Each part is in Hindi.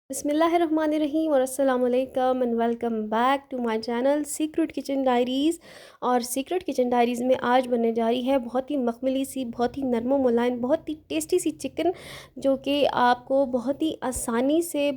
बिस्मिल्लाहिर्रहमानिर्रहीम और अस्सलामुअलैकुम and welcome back to my channel secret kitchen diaries. और सीक्रेट किचन डायरीज़ में आज बनने जा रही है बहुत ही मखमली सी, बहुत ही नरम मुलायम, बहुत ही टेस्टी सी चिकन, जो कि आपको बहुत ही आसानी से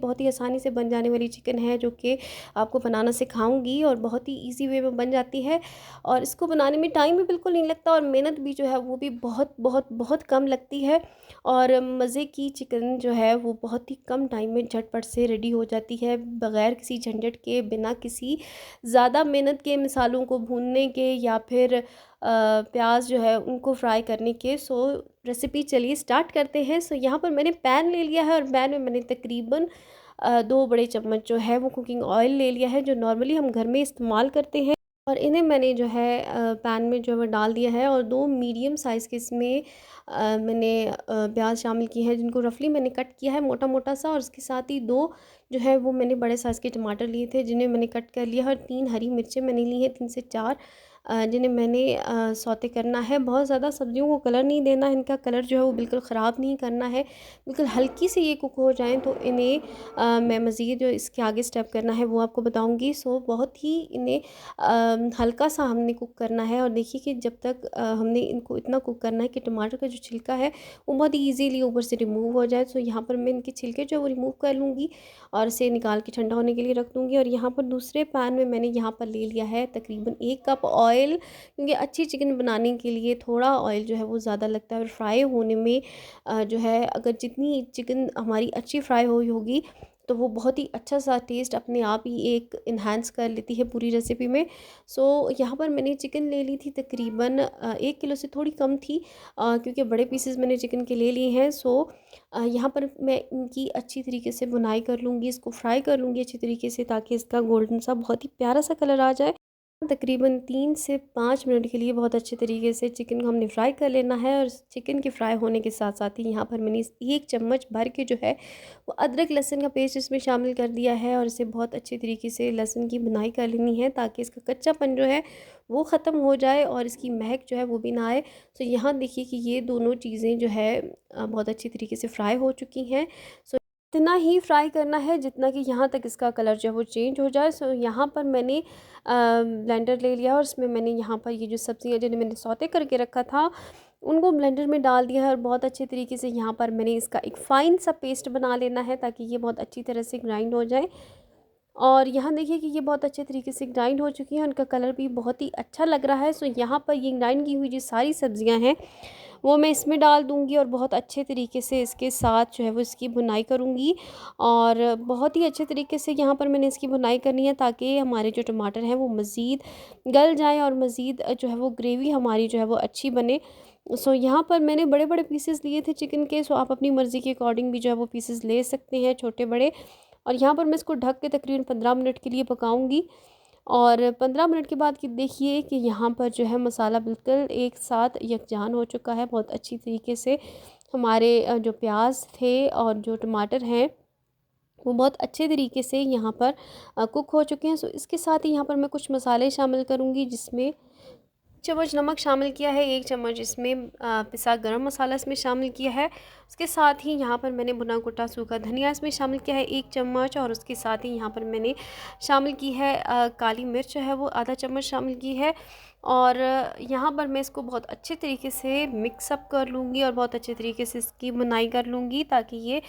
बन जाने वाली चिकन है, जो कि आपको बनाना सिखाऊंगी और बहुत ही इजी वे में बन जाती है। और इसको बनाने में टाइम भी बिल्कुल नहीं लगता और मेहनत भी जो है वो भी बहुत बहुत बहुत कम लगती है। और मज़े की चिकन जो है वो बहुत ही कम टाइम में झटपट से रेडी हो जाती है, बग़ैर किसी झंझट के, बिना किसी ज़्यादा मेहनत के, मसालों को भूनने के या फिर प्याज जो है उनको फ्राई करने के। सो रेसिपी चलिए स्टार्ट करते हैं। सो यहाँ पर मैंने पैन ले लिया है और पैन में मैंने तकरीबन 2 बड़े चम्मच जो है वो कुकिंग ऑयल ले लिया है, जो नॉर्मली हम घर में इस्तेमाल करते हैं। और इन्हें मैंने जो है पैन में जो है वो डाल दिया है और 2 मीडियम साइज़ के इसमें मैंने प्याज शामिल किए हैं, जिनको रफली मैंने कट किया है मोटा मोटा सा। और उसके साथ ही 2 जो है वो मैंने बड़े साइज़ के टमाटर लिए थे, जिन्हें मैंने कट कर लिया है। और 3 हरी मिर्चें मैंने ली हैं, 3 से 4, जिन्हें मैंने सौते करना है। बहुत ज़्यादा सब्जियों को कलर नहीं देना, इनका कलर जो है वो बिल्कुल ख़राब नहीं करना है। बिल्कुल हल्की से ये कुक हो जाएँ तो इन्हें मैं मज़ीद जो इसके आगे स्टेप करना है वो आपको बताऊँगी। सो बहुत ही इन्हें हल्का सा हमने कुक करना है। और देखिए कि जब तक हमने इनको इतना कुक करना है कि टमाटर का जो छिलका है वो बहुत ईजीली ऊपर से रिमूव हो जाए। तो यहाँ पर मैं इनके छिलके जो है वो रिमूव कर लूँगी और इसे निकाल के ठंडा होने के लिए रख दूँगी। और यहाँ पर दूसरे पैन में मैंने यहाँ पर ले लिया है तकरीबन 1 कप ऑयल, क्योंकि अच्छी चिकन बनाने के लिए थोड़ा ऑयल जो है वो ज़्यादा लगता है। और फ्राई होने में जो है, अगर जितनी चिकन हमारी अच्छी फ्राई हुई होगी तो वो बहुत ही अच्छा सा टेस्ट अपने आप ही एक इन्हांस कर लेती है पूरी रेसिपी में। सो यहाँ पर मैंने चिकन ले ली थी तकरीबन 1 किलो से थोड़ी कम थी, क्योंकि बड़े पीसेस मैंने चिकन के ले लिए हैं। सो यहाँ पर मैं इनकी अच्छी तरीके से बुनाई कर लूँगी, इसको फ्राई कर लूँगी अच्छी तरीके से, ताकि इसका गोल्डन सा बहुत ही प्यारा सा कलर आ जाए। तकरीबन 3 से 5 मिनट के लिए बहुत अच्छे तरीके से चिकन को हमने फ्राई कर लेना है। और चिकन के फ्राई होने के साथ साथ ही यहाँ पर मैंने 1 चम्मच भर के जो है वो अदरक लहसुन का पेस्ट इसमें शामिल कर दिया है। और इसे बहुत अच्छे तरीके से लहसुन की भुनाई कर लेनी है, ताकि इसका कच्चापन जो है वो ख़त्म हो जाए और इसकी महक जो है वो भी ना आए। तो यहाँ देखिए कि ये दोनों चीज़ें जो है बहुत अच्छी तरीके से फ्राई हो चुकी हैं। सो इतना ही फ्राई करना है जितना कि यहाँ तक इसका कलर जो है वो चेंज हो जाए। सो यहाँ पर मैंने ब्लेंडर ले लिया और उसमें मैंने यहाँ पर ये जो सब्ज़ियाँ जिन्हें मैंने सौते करके रखा था उनको ब्लेंडर में डाल दिया है। और बहुत अच्छे तरीके से यहाँ पर मैंने इसका एक फ़ाइन सा पेस्ट बना लेना है, ताकि ये बहुत अच्छी तरह से ग्राइंड हो जाए। और यहाँ देखिए कि ये बहुत अच्छे तरीके से ग्राइंड हो चुकी हैं, उनका कलर भी बहुत ही अच्छा लग रहा है। सो यहाँ पर ये ग्राइंड की हुई जो सारी सब्ज़ियाँ हैं वो मैं इसमें डाल दूँगी और बहुत अच्छे तरीके से इसके साथ जो है वो इसकी भुनाई करूँगी। और बहुत ही अच्छे तरीके से यहाँ पर मैंने इसकी भुनाई करनी है, ताकि हमारे जो टमाटर हैं वो मज़ीद गल जाएँ और मज़ीद जो है वो ग्रेवी हमारी जो है वो अच्छी बने। सो यहाँ पर मैंने बड़े बड़े पीसेस लिए थे चिकन के। सो आप अपनी मर्ज़ी के अकॉर्डिंग भी जो है वो पीसेस ले सकते हैं, छोटे बड़े। और यहाँ पर मैं इसको ढक के तकरीबन 15 मिनट के लिए पकाऊंगी। और 15 मिनट के बाद कि देखिए कि यहाँ पर जो है मसाला बिल्कुल एक साथ यकजान हो चुका है बहुत अच्छी तरीके से। हमारे जो प्याज थे और जो टमाटर हैं वो बहुत अच्छे तरीके से यहाँ पर कुक हो चुके हैं। सो इसके साथ ही यहाँ पर मैं कुछ मसाले शामिल करूँगी, जिसमें चम्मच नमक शामिल किया है, 1 चम्मच इसमें पिसा गरम मसाला इसमें शामिल किया है। उसके साथ ही यहाँ पर मैंने भुना कुटा सूखा धनिया इसमें शामिल किया है 1 चम्मच। और उसके साथ ही यहाँ पर मैंने शामिल की है काली मिर्च है वो आधा चम्मच शामिल की है। और यहाँ पर मैं इसको बहुत अच्छे तरीके से मिक्सअप कर लूँगी और बहुत अच्छे तरीके से इसकी बुनाई कर लूँगी, ताकि ये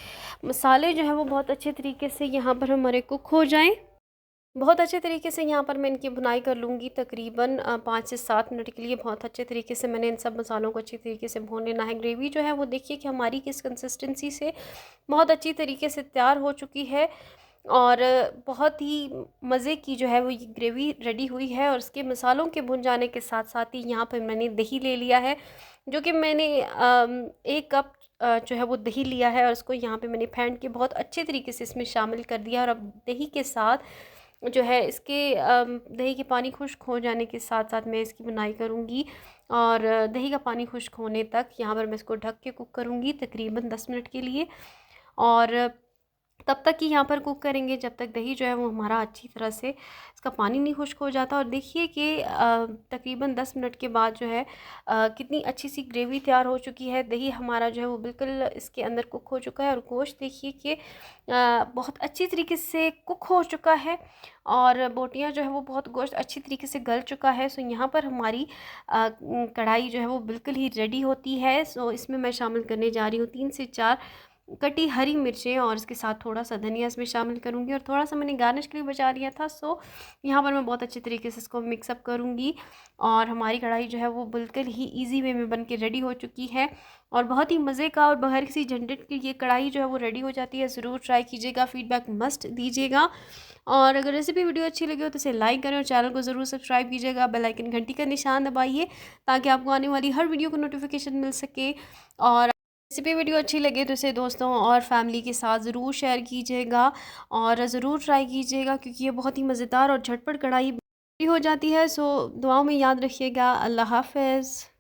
मसाले जो हैं वो बहुत अच्छे तरीके से यहाँ पर हमारे कुक हो जाएँ। बहुत अच्छे तरीके से यहाँ पर मैं इनकी बुनाई कर लूँगी तकरीबन 5 से 7 मिनट के लिए। बहुत अच्छे तरीके से मैंने इन सब मसालों को अच्छी तरीके से भून लेना है। ग्रेवी जो है वो देखिए कि हमारी किस कंसिस्टेंसी से बहुत अच्छी तरीके से तैयार हो चुकी है। और बहुत ही मज़े की जो है वो ये ग्रेवी रेडी हुई है। और उसके मसालों के भुन जाने के साथ साथ ही यहाँ पर मैंने दही ले लिया है, जो कि मैंने 1 कप जो है वो दही लिया है। और उसको यहाँ पे मैंने फेंट के बहुत अच्छे तरीके से इसमें शामिल कर दिया। और अब दही के साथ जो है इसके दही के पानी खुश्क हो जाने के साथ साथ मैं इसकी बुनाई करूँगी। और दही का पानी खुश्क होने तक यहाँ पर मैं इसको ढक के कुक करूँगी तकरीबन 10 मिनट के लिए। और तब तक ही यहाँ पर कुक करेंगे जब तक दही जो है वो हमारा अच्छी तरह से इसका पानी नहीं खुश्क हो जाता। और देखिए कि तकरीबन 10 मिनट के बाद जो है कितनी अच्छी सी ग्रेवी तैयार हो चुकी है। दही हमारा जो है वो बिल्कुल इसके अंदर कुक हो चुका है और गोश्त देखिए कि बहुत अच्छी तरीके से कुक हो चुका है और बोटियाँ जो है वो बहुत गोश्त अच्छी तरीके से गल चुका है। सो यहाँ पर हमारी कढ़ाई जो है वो बिल्कुल ही रेडी होती है। सो इसमें मैं शामिल करने जा रही हूँ 3 से 4 कटी हरी मिर्चें और इसके साथ थोड़ा सा धनिया इसमें शामिल करूँगी और थोड़ा सा मैंने गार्निश के लिए बचा लिया था। सो यहाँ पर मैं बहुत अच्छे तरीके से इसको मिक्सअप करूँगी और हमारी कढ़ाई जो है वो बिल्कुल ही इजी वे में बन के रेडी हो चुकी है और बहुत ही मज़े का और बगैर किसी झंझट के ये कढ़ाई जो है वो रेडी हो जाती है। ज़रूर ट्राई कीजिएगा, फीडबैक मस्ट दीजिएगा और अगर रेसिपी वीडियो अच्छी लगी हो तो इसे लाइक करें और चैनल को ज़रूर सब्सक्राइब कीजिएगा। बेल आइकन घंटी का निशान दबाइए ताकि आपको आने वाली हर वीडियो को नोटिफिकेशन मिल सके। और रेसिपी वीडियो अच्छी लगे तो इसे दोस्तों और फैमिली के साथ ज़रूर शेयर कीजिएगा और ज़रूर ट्राई कीजिएगा क्योंकि ये बहुत ही मज़ेदार और झटपट कढ़ाई हो जाती है। सो दुआओं में याद रखिएगा। अल्लाह हाफ़िज़।